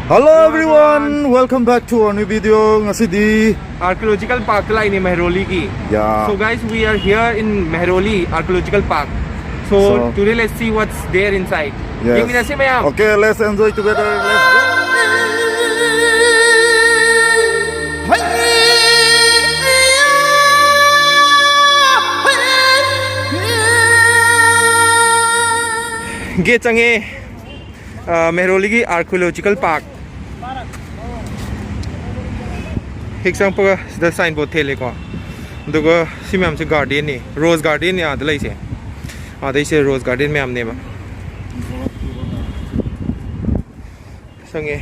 Hello everyone, welcome back to our new video. Ngasi di Archaeological Park la ini Mehrauli ki. Yeah. So guys, we are here in Mehrauli Archaeological Park. So today let's see what's there inside. Yes. Give me the same. Okay, let's enjoy together. Let's go. Gate change Mehrauli Archaeological Park. Example the signboard thele ko. Duga si ma'am se garden ni rose garden ya dalai se. Adai se rose garden ma'am ne ba. Sange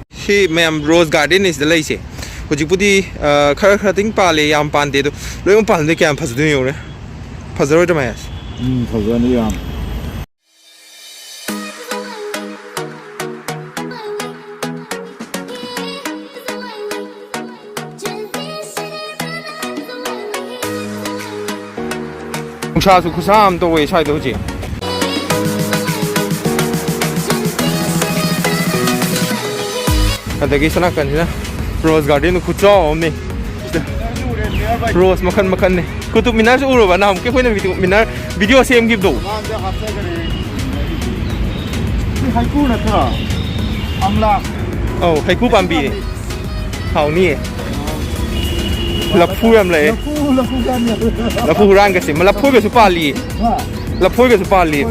si ma'am rose garden is dalai se. Hoji pudi khara khara ting pa le yam pan de do. Lo yam pan de kya phas du yo ne. Phasaro to Mahesh. Phasani yam. Chasu kusam to we chai doji. Adagi sana kan na rose garden ku chaw ni. Rose makan ni. Qutub Minar se uro ba nam ke koi na video same give do. Haiku na tha. Amla. Oh, haiku pambi. Hau ni. Laphu am le. Laphu rang ke se laphu ke su pali. Laphu ke su pali.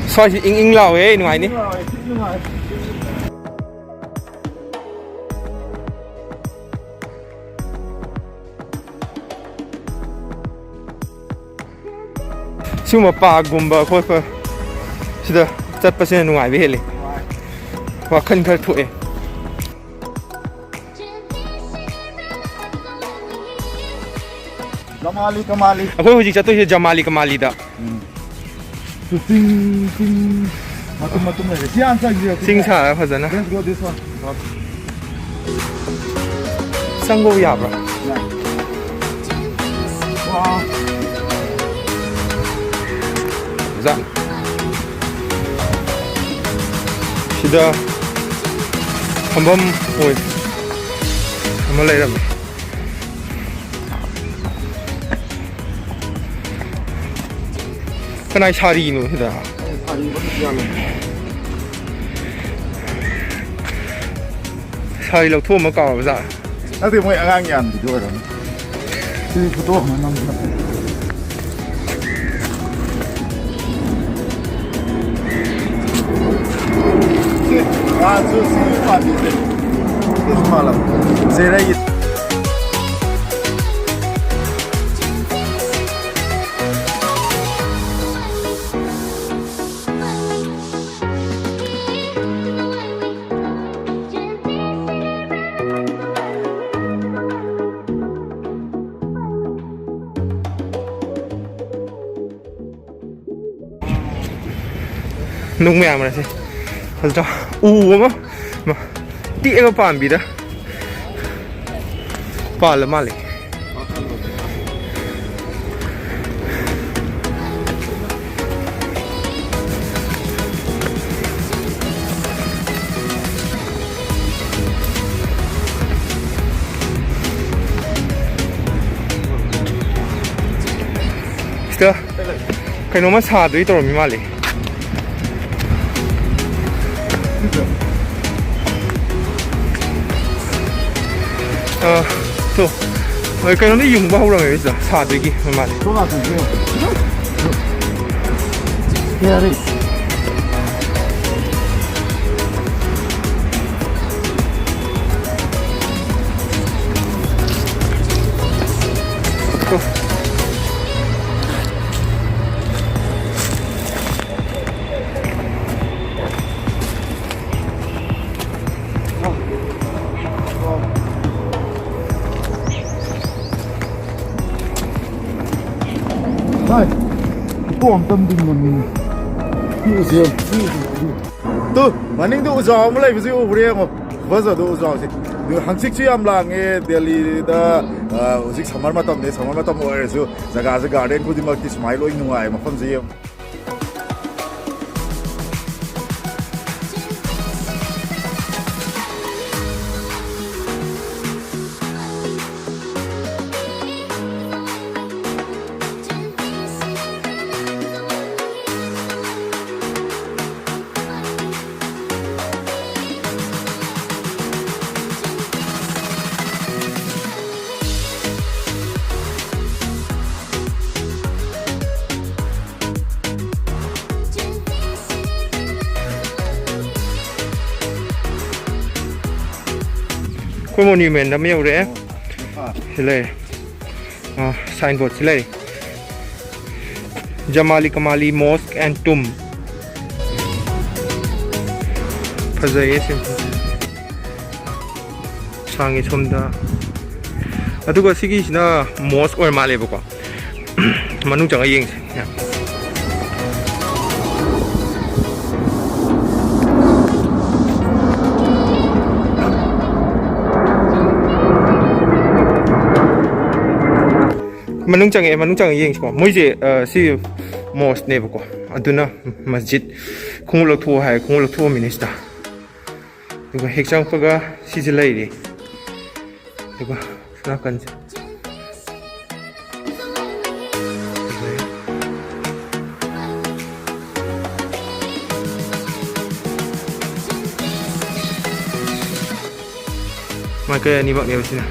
Soi ing lao eh nuai ni. Suma pa gumba khoi pa sida chat pa se nuai be hele wa khan khar thoe Jamali Kamali. akoi hoji chato he Jamali Kamali da Ting. Matum ne. Sian sa gi. sing sa phajana Let's go this one. sango ya ba Wow. za sida hambam oi amalai ram kanai chari nu sida chari lo thu ma ka ba za Nó thì mới ngang nhàn thì thôi rồi. Thì photo mà năm. Azu sini pagi ni. Itu malam. Zerai. nung mèo mà này thật cho mà tía cái pan bị đó pan là mal cái nó mất xa đấy tôi mới mal 또 cái nó đi dùng bao rồi bây giờ xả 되기 얼마 Here it is. Đây, cái cổng tâm đình mình museum. tu maning tu uzau mulai bisi ubri ngo baza tu uzau si hangsik si am lang e Delhi da uzik samar matam oi su jaga garden ku di makti smile oi nuai ma pham ji Kau monument dah mewah deh, sila, signboard sila. Jamali Kamali Mosque and Tomb. Fazai sih. Sangi somda. Atu kau sih kisah mosque or Malay buka. Manung jangan yang. Manung jangan yang sih. Mungkin si mosque ni buka. Aduna masjid. Kungulak tua minista. Juga hekjang paga si jelai ni. Juga silakan. Maka ni bak ni apa sini?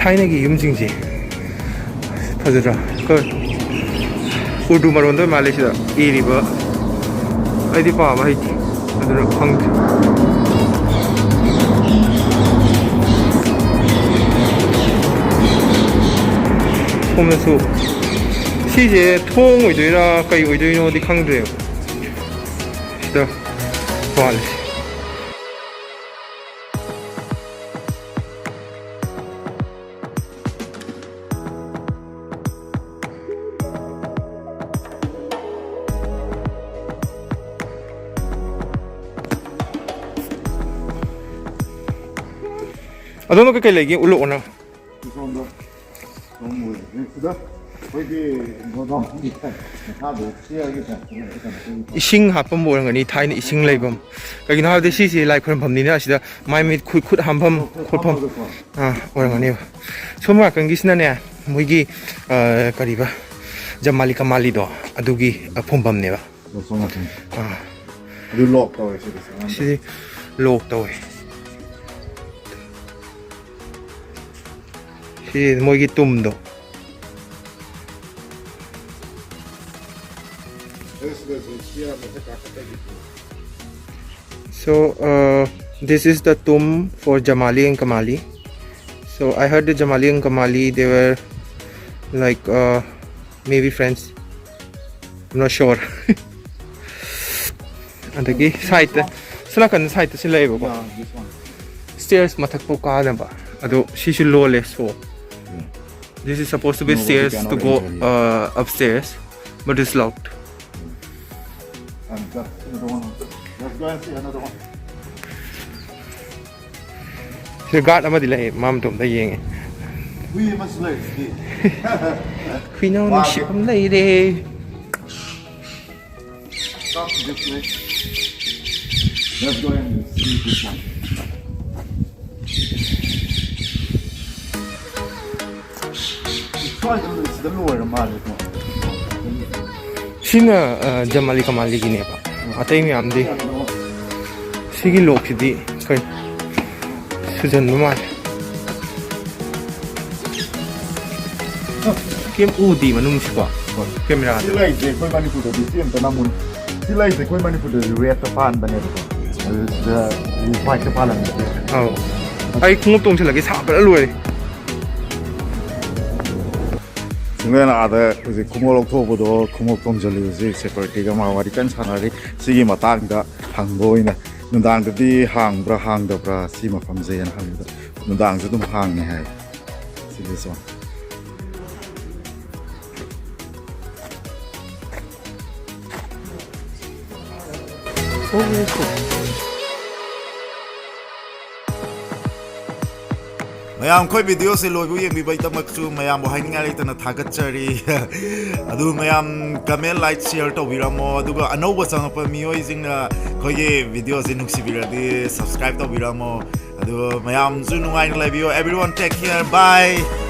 Thailand की यूम जिंग जी फजरा कर उर्दू मरों तो मालेशिया इरिबा ऐदी पावा है जी other खंग होमें सो सीजे थोंग उइदुरा कई उइदुनो दी खंग रे इधर वाले Adon ko kay lagi ulo na. Ising hapam mo lang ni Thai ni ising laibam. Kaya ginawa de si like from pam ni na sida may mit kut hampam kulpam. Orang ni. So mga kang gisna niya muigi kariba Jamali Kamali do adugi pumpam niya. Du lok tau si lok tau. Moi tum do. So this is the tomb for Jamali and Kamali. So I heard the Jamali and Kamali they were like maybe friends. I'm not sure. And the side silakan side sila ibo ko. Stairs matak po ka na ba? Ado she should low less so. This is supposed to be stairs to go upstairs, but it's locked. Let's go and see another one. The guard ama dila mam tum da yeng. We must learn. We know ni ship am lai de. Stop this way. Let's go and see this one. It's the lower Mali. Sina Jamali Kamali gini apa? Atay mi amdi. Sige lok di kay sujan lumal. Kem udi manung sikwa. Kamera. Sila ise koi Manipuri di siem tanamun. Sila ise koi Manipuri red pan bane ko. The white pan. Oh. Ay kung tong sila gisa pa luwe. Sungguh ada kumolok tu bodoh kumolok tomjali sih seperti kama warikan sanari sih mata anda hangbo ini nundang tadi hang bra si ma famzayan hang nundang itu hang nih hai See this one. Oh, very cool. mayam khoi video se loi bu yeng bi bai tamak chu mayam bo hainga le tana thagat chari adu mayam comment like share to biramo adu ga anau ba sang pa mi oi jing na khoi ge video se nuksi biradi subscribe to biramo adu mayam zu nungai na lai bio everyone take care bye